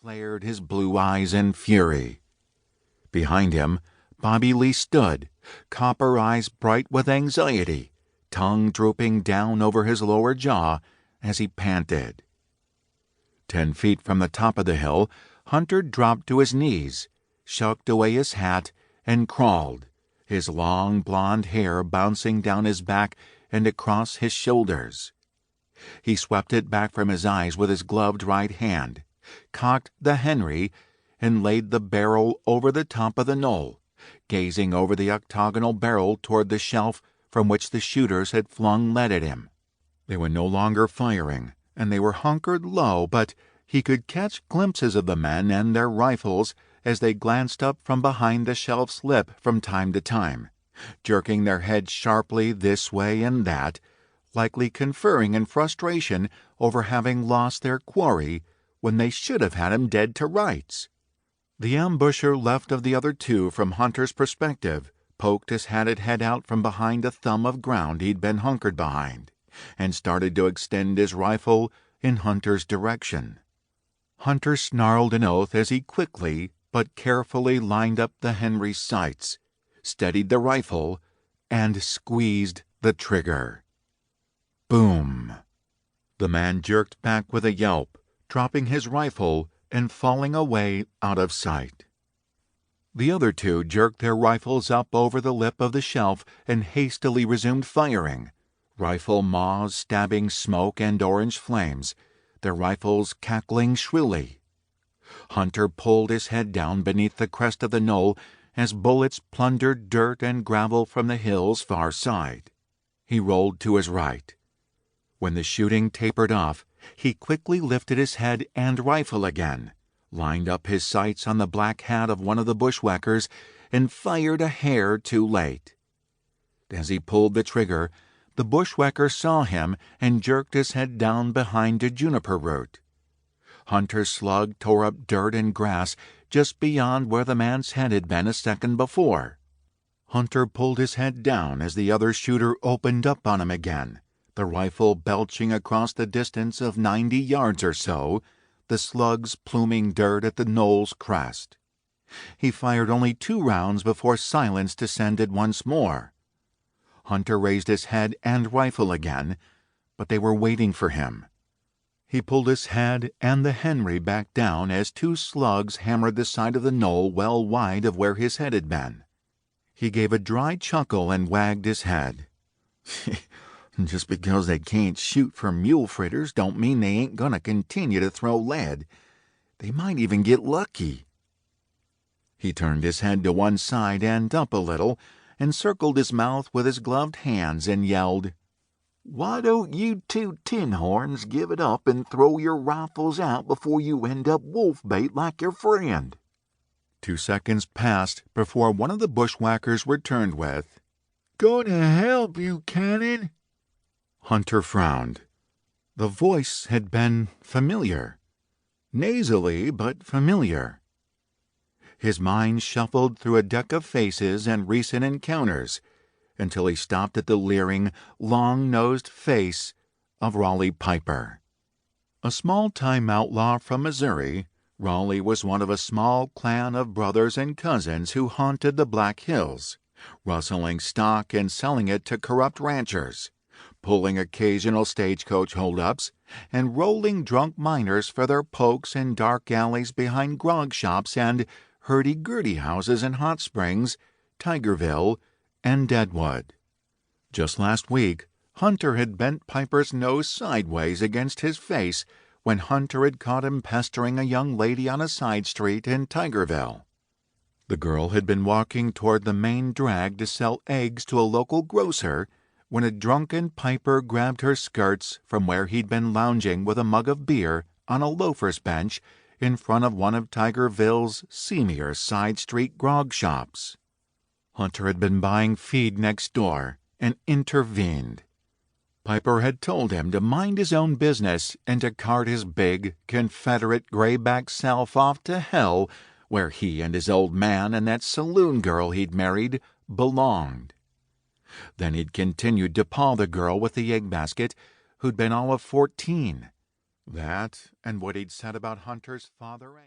flared his blue eyes in fury. Behind him, Bobby Lee stood, copper eyes bright with anxiety, tongue drooping down over his lower jaw as he panted. 10 feet from the top of the hill, Hunter dropped to his knees, shucked away his hat, and crawled, his long blonde hair bouncing down his back and across his shoulders. He swept it back from his eyes with his gloved right hand, cocked the Henry, and laid the barrel over the top of the knoll, gazing over the octagonal barrel toward the shelf from which the shooters had flung lead at him. They were no longer firing, and they were hunkered low, but he could catch glimpses of the men and their rifles as they glanced up from behind the shelf's lip from time to time, jerking their heads sharply this way and that, likely conferring in frustration over having lost their quarry when they should have had him dead to rights. The ambusher left of the other two from Hunter's perspective poked his hatted head out from behind a thumb of ground he'd been hunkered behind, and started to extend his rifle in Hunter's direction. Hunter snarled an oath as he quickly but carefully lined up the Henry's sights, steadied the rifle, and squeezed the trigger. Boom! The man jerked back with a yelp, dropping his rifle and falling away out of sight. The other two jerked their rifles up over the lip of the shelf and hastily resumed firing, rifle maws stabbing smoke and orange flames, their rifles cackling shrilly. Hunter pulled his head down beneath the crest of the knoll as bullets plundered dirt and gravel from the hill's far side. He rolled to his right. When the shooting tapered off, he quickly lifted his head and rifle again, lined up his sights on the black hat of one of the bushwhackers, and fired a hair too late. As he pulled the trigger, the bushwhacker saw him and jerked his head down behind a juniper root. Hunter's slug tore up dirt and grass just beyond where the man's head had been a second before. Hunter pulled his head down as the other shooter opened up on him again, the rifle belching across the distance of 90 yards or so, the slugs pluming dirt at the knoll's crest. He fired only 2 rounds before silence descended once more. Hunter raised his head and rifle again, but they were waiting for him. He pulled his head and the Henry back down as 2 slugs hammered the side of the knoll well wide of where his head had been. He gave a dry chuckle and wagged his head. Just because they can't shoot for mule fritters don't mean they ain't gonna continue to throw lead. They might even get lucky. He turned his head to one side and up a little, and circled his mouth with his gloved hands and yelled, "Why don't you 2 tin horns give it up and throw your rifles out before you end up wolf bait like your friend?" 2 seconds passed before one of the bushwhackers returned with, "Gonna help, Buchanan." Hunter frowned. The voice had been familiar. Nasally, but familiar. His mind shuffled through a deck of faces and recent encounters until he stopped at the leering, long-nosed face of Raleigh Piper. A small-time outlaw from Missouri, Raleigh was one of a small clan of brothers and cousins who haunted the Black Hills, rustling stock and selling it to corrupt ranchers, pulling occasional stagecoach holdups, and rolling drunk miners for their pokes in dark alleys behind grog shops and hurdy-gurdy houses in Hot Springs, Tigerville, and Deadwood. Just last week, Hunter had bent Piper's nose sideways against his face when Hunter had caught him pestering a young lady on a side street in Tigerville. The girl had been walking toward the main drag to sell eggs to a local grocer when a drunken Piper grabbed her skirts from where he'd been lounging with a mug of beer on a loafer's bench in front of one of Tigerville's seamier side street grog shops. Hunter had been buying feed next door and intervened. Piper had told him to mind his own business and to cart his big, Confederate grayback self off to hell where he and his old man and that saloon girl he'd married belonged. Then he'd continued to paw the girl with the egg basket, who'd been all of 14. That and what he'd said about Hunter's father.